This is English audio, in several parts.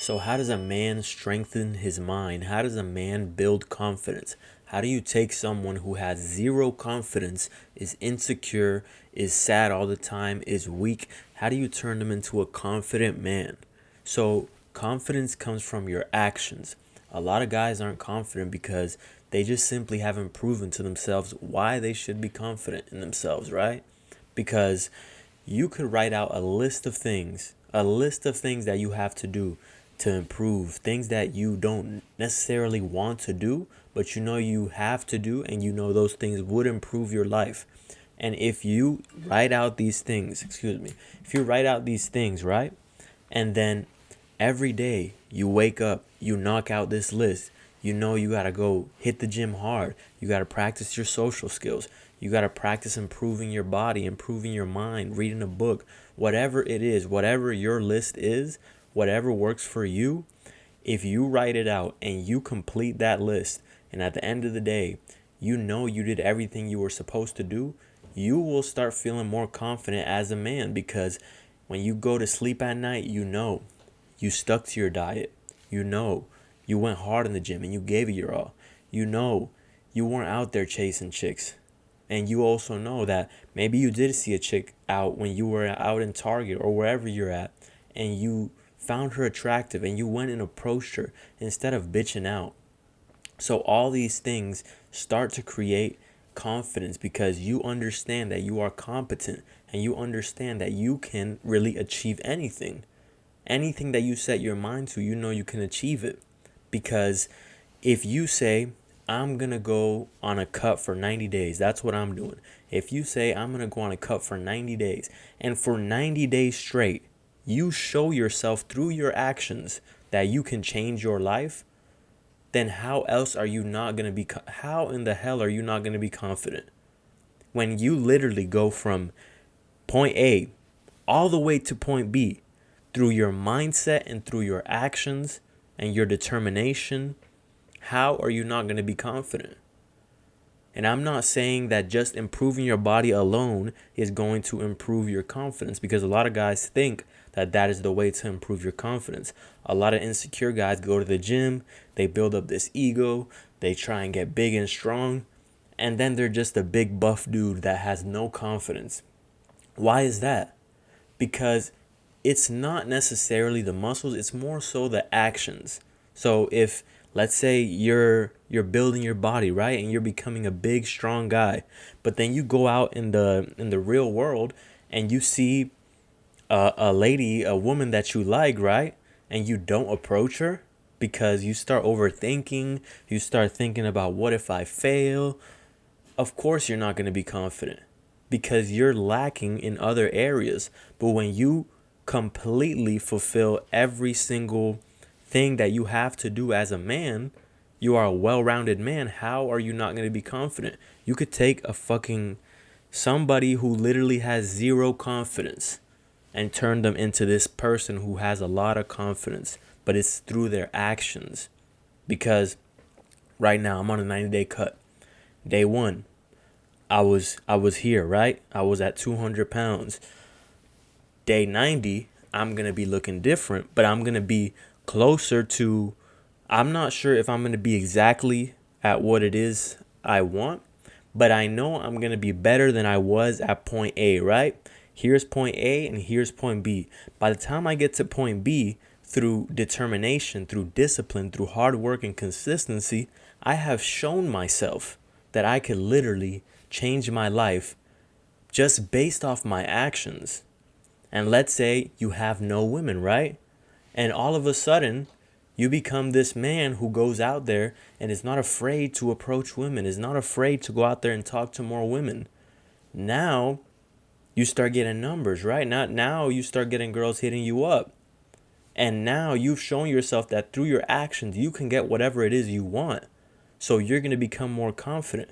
So how does a man strengthen his mind? How does a man build confidence? How do you take someone who has zero confidence, is insecure, is sad all the time, is weak? How do you turn them into a confident man? So confidence comes from your actions. A lot of guys aren't confident because they just simply haven't proven to themselves why they should be confident in themselves, right? Because you could write out a list of things that you have to do to improve, things that you don't necessarily want to do, but you know you have to do, and you know those things would improve your life. And if you write out these things, if you write out these things, right? And then every day you wake up, you knock out this list. You know you got to go hit the gym hard. You got to practice your social skills. You got to practice improving your body, improving your mind, reading a book, whatever it is, whatever your list is, whatever works for you. If you write it out and you complete that list, and at the end of the day, you know you did everything you were supposed to do, you will start feeling more confident as a man, because when you go to sleep at night, you know you stuck to your diet. You know you went hard in the gym and you gave it your all. You know you weren't out there chasing chicks. And you also know that maybe you did see a chick out when you were out in Target or wherever you're at, and you found her attractive and you went and approached her instead of bitching out. So all these things start to create confidence because you understand that you are competent, and you understand that you can really achieve anything. Anything that you set your mind to, you know you can achieve it. Because if you say, I'm going to go on a cut for 90 days, that's what I'm doing. If you say, I'm going to go on a cut for 90 days, and for 90 days straight, you show yourself through your actions that you can change your life, then how else are you not going to be, how in the hell are you not going to be confident? When you literally go from point A all the way to point B through your mindset and through your actions and your determination, how are you not going to be confident? And I'm not saying that just improving your body alone is going to improve your confidence, because a lot of guys think that that is the way to improve your confidence. A lot of insecure guys go to the gym, they build up this ego, they try and get big and strong, and then they're just a big buff dude that has no confidence. Why is that? Because it's not necessarily the muscles, it's more so the actions. So if, let's say, you're building your body, right, and you're becoming a big strong guy, but then you go out in the real world and you see a lady, a woman that you like, right, and you don't approach her because you start overthinking, you start thinking about what if I fail, of course you're not going to be confident because you're lacking in other areas. But when you completely fulfill every single thing that you have to do as a man, you are a well-rounded man. How are you not going to be confident? You could take a fucking somebody who literally has zero confidence and turn them into this person who has a lot of confidence, but it's through their actions. Because right now I'm on a 90-day cut. Day one, I was here, right? I was at 200 pounds. Day 90, I'm going to be looking different, but I'm going to be closer to, I'm not sure if I'm going to be exactly at what it is I want, but I know I'm going to be better than I was at point A, right? Here's point A and here's point B. By the time I get to point B, through determination, through discipline, through hard work and consistency, I have shown myself that I could literally change my life just based off my actions. And let's say you have no women, right? And all of a sudden, you become this man who goes out there and is not afraid to approach women, is not afraid to go out there and talk to more women. Now, you start getting numbers, right? Now you start getting girls hitting you up. And now you've shown yourself that through your actions, you can get whatever it is you want. So you're going to become more confident.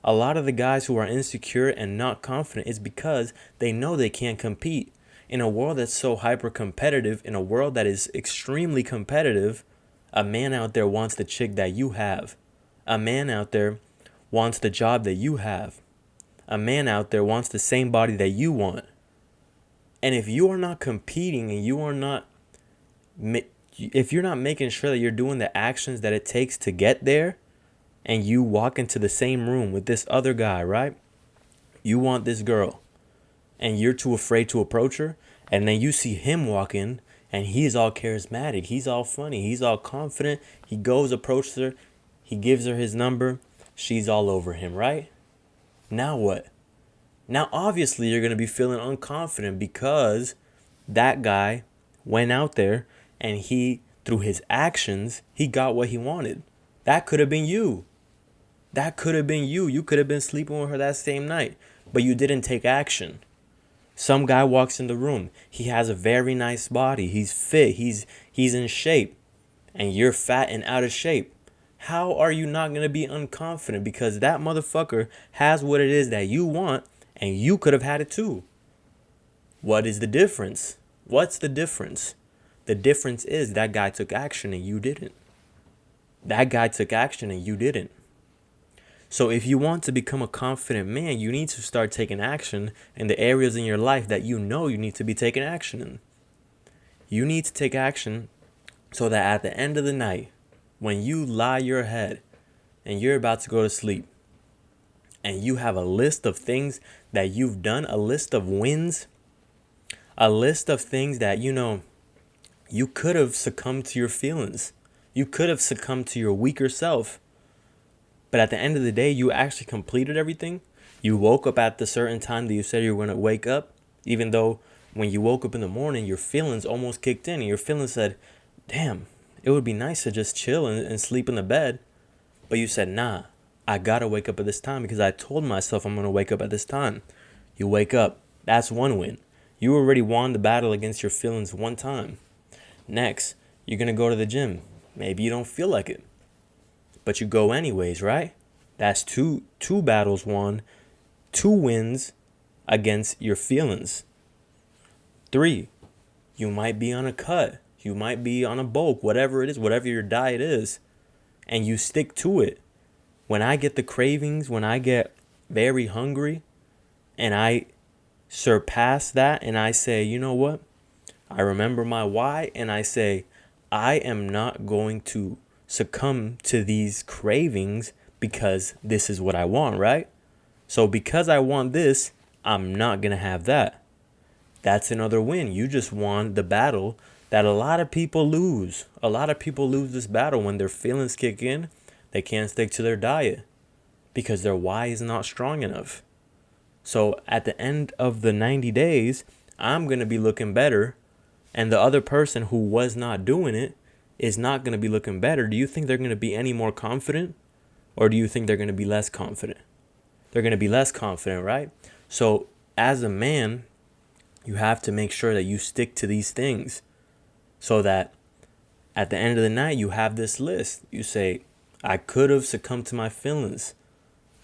A lot of the guys who are insecure and not confident is because they know they can't compete. In a world that's so hyper competitive, in a world that is extremely competitive, a man out there wants the chick that you have. A man out there wants the job that you have. A man out there wants the same body that you want. And if you are not competing and you are not If you're not making sure that you're doing the actions that it takes to get there, and you walk into the same room with this other guy, right? You want this girl, and you're too afraid to approach her, and then you see him walk in, and he's all charismatic, he's all funny, he's all confident. He goes, approaches her, he gives her his number, she's all over him, right? Now what? Now obviously you're going to be feeling unconfident because that guy went out there and he, through his actions, he got what he wanted. That could have been you. That could have been you. You could have been sleeping with her that same night, but you didn't take action. Some guy walks in the room. He has a very nice body. He's fit. He's in shape. And you're fat and out of shape. How are you not going to be unconfident? Because that motherfucker has what it is that you want, and you could have had it too. What is the difference? What's the difference? The difference is that guy took action and you didn't. That guy took action and you didn't. So if you want to become a confident man, you need to start taking action in the areas in your life that you know you need to be taking action in. You need to take action so that at the end of the night, when you lie your head and you're about to go to sleep, and you have a list of things that you've done, a list of wins, a list of things that, you could have succumbed to your feelings. You could have succumbed to your weaker self. But at the end of the day, you actually completed everything. You woke up at the certain time that you said you were going to wake up, even though when you woke up in the morning, your feelings almost kicked in. And your feelings said, damn, it would be nice to just chill and sleep in the bed. But you said, nah, I got to wake up at this time because I told myself I'm going to wake up at this time. You wake up. That's one win. You already won the battle against your feelings one time. Next, you're going to go to the gym. Maybe you don't feel like it, but you go anyways, right? That's two battles won, 2 wins against your feelings. 3, you might be on a cut. You might be on a bulk, whatever it is, whatever your diet is, and you stick to it. When I get the cravings, when I get very hungry and I surpass that and I say, you know what? I remember my why and I say, I am not going to succumb to these cravings because this is what I want, right? So because I want this, I'm not going to have that. That's another win. You just won the battle that a lot of people lose. A lot of people lose this battle when their feelings kick in. They can't stick to their diet because their why is not strong enough. So at the end of the 90 days, I'm going to be looking better, and the other person who was not doing it is not going to be looking better. Do you think they're going to be any more confident, or do you think they're going to be less confident? They're going to be less confident, right? So as a man, you have to make sure that you stick to these things so that at the end of the night, you have this list. You say, I could have succumbed to my feelings,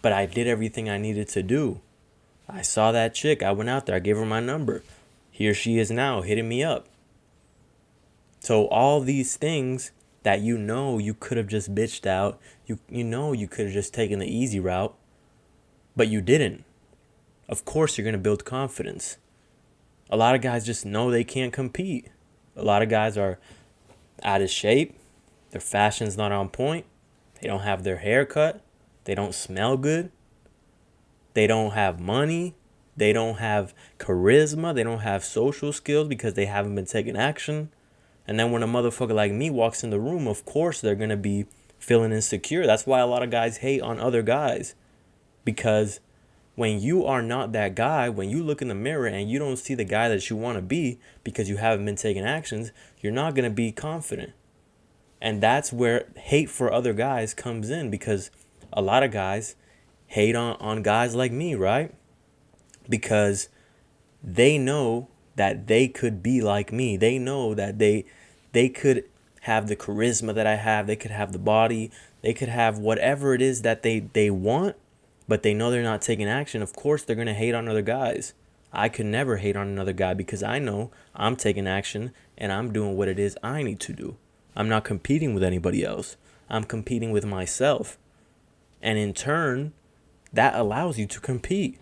but I did everything I needed to do. I saw that chick. I went out there. I gave her my number. Here she is now hitting me up. So all these things that you could have just bitched out, you could have just taken the easy route, but you didn't. Of course you're going to build confidence. A lot of guys just know they can't compete. A lot of guys are out of shape. Their fashion's not on point. They don't have their hair cut. They don't smell good. They don't have money. They don't have charisma. They don't have social skills because they haven't been taking action. And then when a motherfucker like me walks in the room, of course they're going to be feeling insecure. That's why a lot of guys hate on other guys. Because when you are not that guy, when you look in the mirror and you don't see the guy that you want to be because you haven't been taking actions, you're not going to be confident. And that's where hate for other guys comes in, because a lot of guys hate on guys like me, right? Because they know that they could be like me. They know that they could have the charisma that I have. They could have the body. They could have whatever it is that they want, but they know they're not taking action. Of course, they're going to hate on other guys. I could never hate on another guy because I know I'm taking action and I'm doing what it is I need to do. I'm not competing with anybody else. I'm competing with myself. And in turn, that allows you to compete.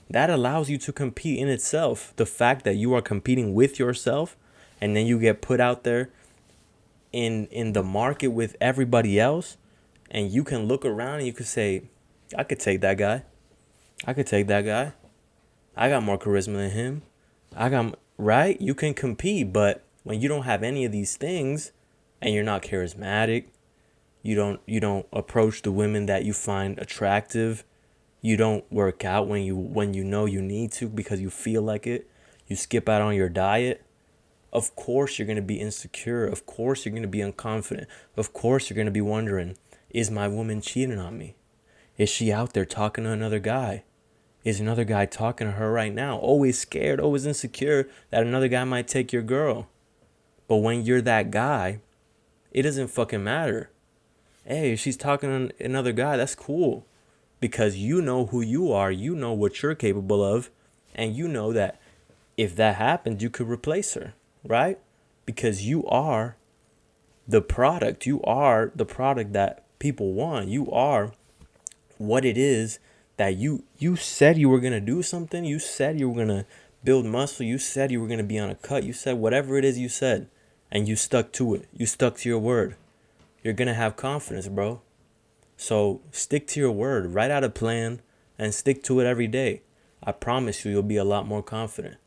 That allows you to compete in itself. The fact that you are competing with yourself and then you get put out there in the market with everybody else, and you can look around and you can say, I could take that guy. I could take that guy. I got more charisma than him. Right? You can compete, but when you don't have any of these things and you're not charismatic, you don't approach the women that you find attractive, you don't work out when you know you need to because you feel like it, you skip out on your diet, of course you're going to be insecure. Of course you're going to be unconfident. Of course you're going to be wondering, is my woman cheating on me? Is she out there talking to another guy? Is another guy talking to her right now? Always scared, always insecure that another guy might take your girl. But when you're that guy, it doesn't fucking matter. Hey, if she's talking to another guy, that's cool. Because you know who you are, you know what you're capable of, and you know that if that happens, you could replace her, right? Because you are the product. You are the product that people want. You are what it is that you said you were going to do something. You said you were going to build muscle. You said you were going to be on a cut. You said whatever it is you said, and you stuck to it. You stuck to your word. You're going to have confidence, bro. So stick to your word. Write out a plan and stick to it every day. I promise you, you'll be a lot more confident.